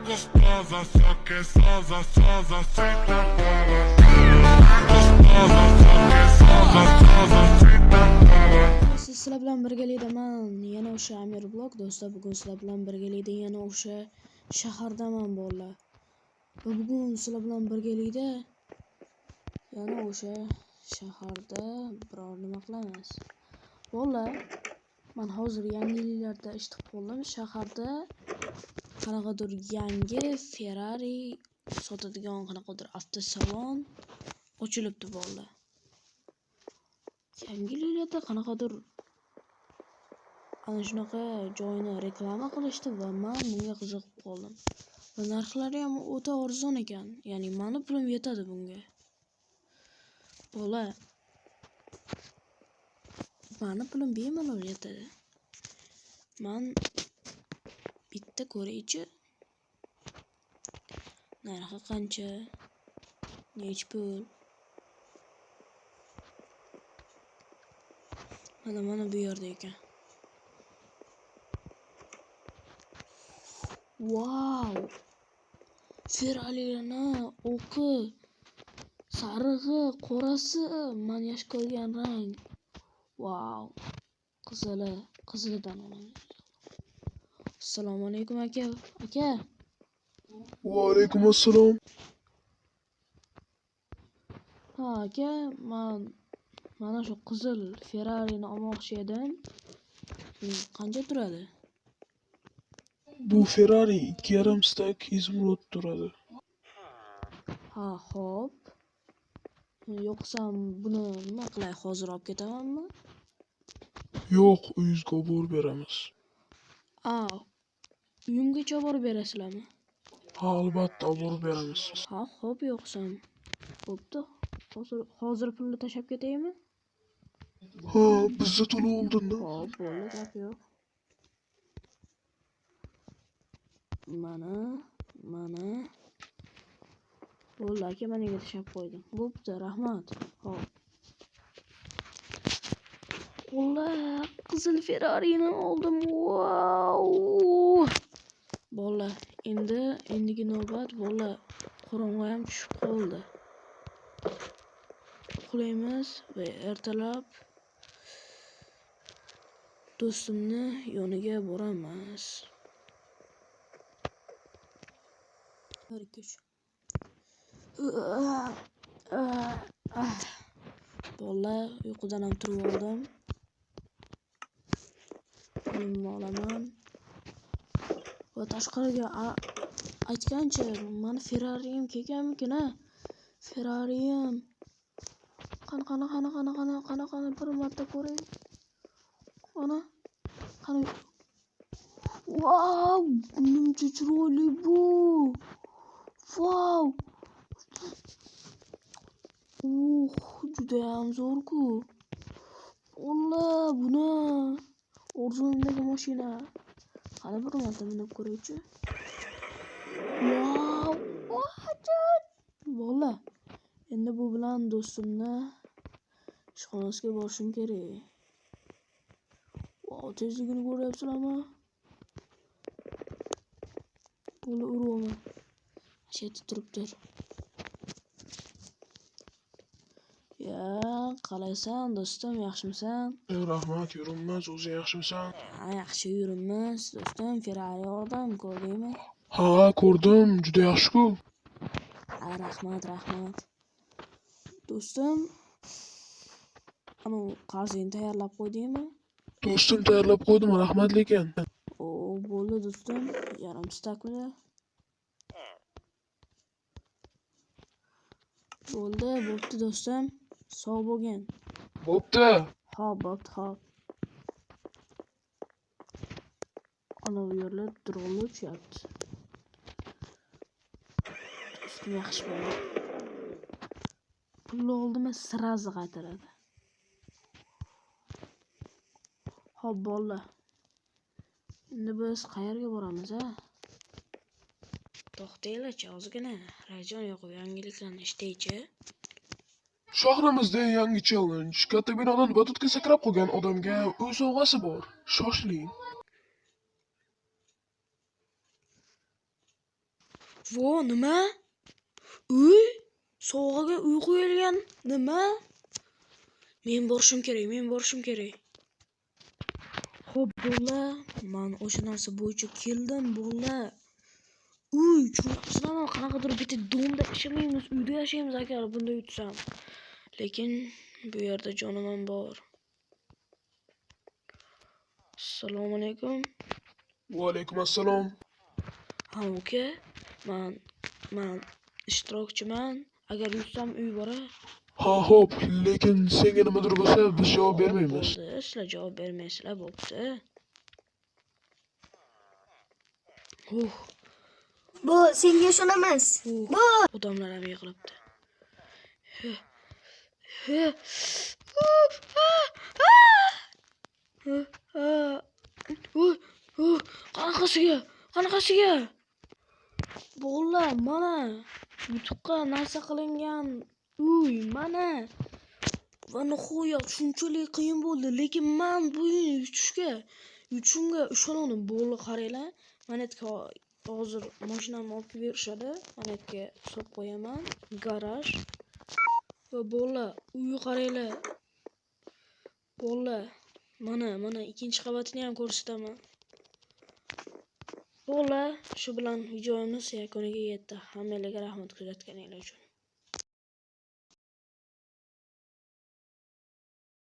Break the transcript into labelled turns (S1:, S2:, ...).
S1: gostosa, só que sosa, sosa, senta bola. Gostosa, só que sosa, sosa, senta bola.
S2: Sizlar bilan birgalikdaman. Yana o'sha Amir Blog do'stlar. Bugun sizlar bilan birgalikda yana o'sha shahardaman bolalar. Va bugun sizlar bilan birgalikda yana o'sha shaharda biror nima qilamiz. Bolalar, men hozir yangiliklarda eshitib qoldim. Shaharda qanaqadir yangi Ferrari sotadigan qanaqadir avtosalon ochilibdi bolalar. Yangiliklarda qanaqadir ana shunaqa joyni reklama qilishdi va men bunga qiziqib qoldim. Va narxlari ham o'ta arzon ekan. Ya'ni meni pulim yetadi bunga. Bola, meni pulim bemalol yetadi. Men bitta ko'raychi. Narxi qancha? Nech pul? Mana bu yerda ekan. Wow! Ferrari'ni o'qi, sarig'i, qorasi, men yaxshi ko'rgan rang. Wow! Qizilidan olamiz. Assalomu alaykum aka. Aka.
S3: Va alaykum assalom.
S2: Ha aka, men mana shu qizil Ferrari'ni olmoqchi edim. Qancha turadi?
S3: Bu Ferrari 2,5 stak izmurod turadi.
S2: Ha, xo'p. Yo'qsa buni nima qilay, hozir olib ketamanmi?
S3: Yo'q, uyingizga olib beramiz.
S2: Uyimgacha olib berasizlarmi?
S3: Ha, albatta olib beramiz.
S2: Ha, xo'p, yo'qsa. Bo'pti. Hozir pulni tashab ketaymi?
S3: Ha, bizda to'lov oldinda.
S2: Xo'p, bo'ldi, gap yo'q. Mana. Bo'ldi aka, men nega tashab qo'ydim. Bo'pti, rahmat. Xo'p. Ular qizil Ferrari'ni oldim. Wow! Bolalar, endigi navbat bolalar. Qorong'i ham tushib qoldi. Uxlaymiz va ertalab do'stimni yoniga boramiz. Bolalar, uyqudan ham turib oldim. Pulimni olaman. Va tashqariga aytgancha, meni Ferrari'm kelganmikin a? Ferrari'm. Qani bir marta ko'ring. Ana. Qani. Wow! Nimcha chiroyli bu. Wow! Juda ham zo'r-ku. Alloh, buni orzuyimdagi mashina. Qani bir marta minib ko'raychi. Wow! Bola, endi bu bilan do'stimni ishxonasiga borishim kerak. Wow, tezligini ko'ryapsizlarmi? Buni uraman. Shu yerda turibdir. Ya, qalaysan do'stim, yaxshimisan?
S3: Rahmat, yuribmiz. O'zi yaxshimisan?
S2: Ha, yaxshi yuribmiz. Do'stim, Ferrari oldim, ko'rdingmi?
S3: Ha, ko'rdim. Juda yaxshi-ku.
S2: Ha, rahmat. Do'stim, ana qarzingni tayyorlab qo'ydingmi?
S3: Do'stim tayyorlab qo'ydim, rahmat lekin.
S2: Bo'ldi do'stim, yarim stakmi? Bo'pti do'stim. Sog' bo'lgin.
S3: Bo'pti.
S2: Bo'pti. Ana bu yerlar dronlar uchyapti. Do'stim yaxshi bo'ldi. Pulni oldimi sirazi qaytaradi. Xo'p, bolalar. Endi biz qayerga boramiz, a? To'xtanglar-chi, ozgina. Rajon yoqib yangiliklarni eshitaychi.
S3: Shahrimizda yangi challenge. Katta binodan batutga sakrab qolgan odamga uy sovg'asi bor. Shoshiling.
S2: Vo, nima? Uy? Sovg'aga uy qo'yilgan. Nima? Men borishim kerak. Xo'p, bo'la. Men o'sha narsa bo'yicha keldim, bo'la. Uy, tushunibsizlarmi? Qanaqadir bitta domda yashamaymiz, uyda yashaymiz agar bunday yutsam. Lekin bu yerda jonim bor. Assalomu alaykum.
S3: Va alaykum assalom.
S2: Ha, uka. Men ishtirokchiman. Agar yutsam uy bor.
S3: Ha, xo'p, lekin senga nimadir bo'lsa, biz javob bermaymiz.
S2: Bo'ldi, sizlar javob bermaysizlar, bo'pti.
S4: Bu senga ishonamas. Bu
S2: Odamlar ham yig'ilibdi. Qanaqasiga? Bo'la, mana yutuqqa narsa qilingan uy, mana. Va nihoyat shunchalik qiyin bo'ldi, lekin men bu uyni yutishimga ishonadim. Bo'la, qaranglar. Manetga hozir mashinamni olib berishadi. Manetga solib qo'yaman. Garaj. Va bo'la, uyni qaranglar. Bo'la, mana ikkinchi qavatini ham ko'rsataman. Bo'la, shu bilan videomiz yakuniga yetdi. Hammalarga rahmat kuzatganingiz uchun.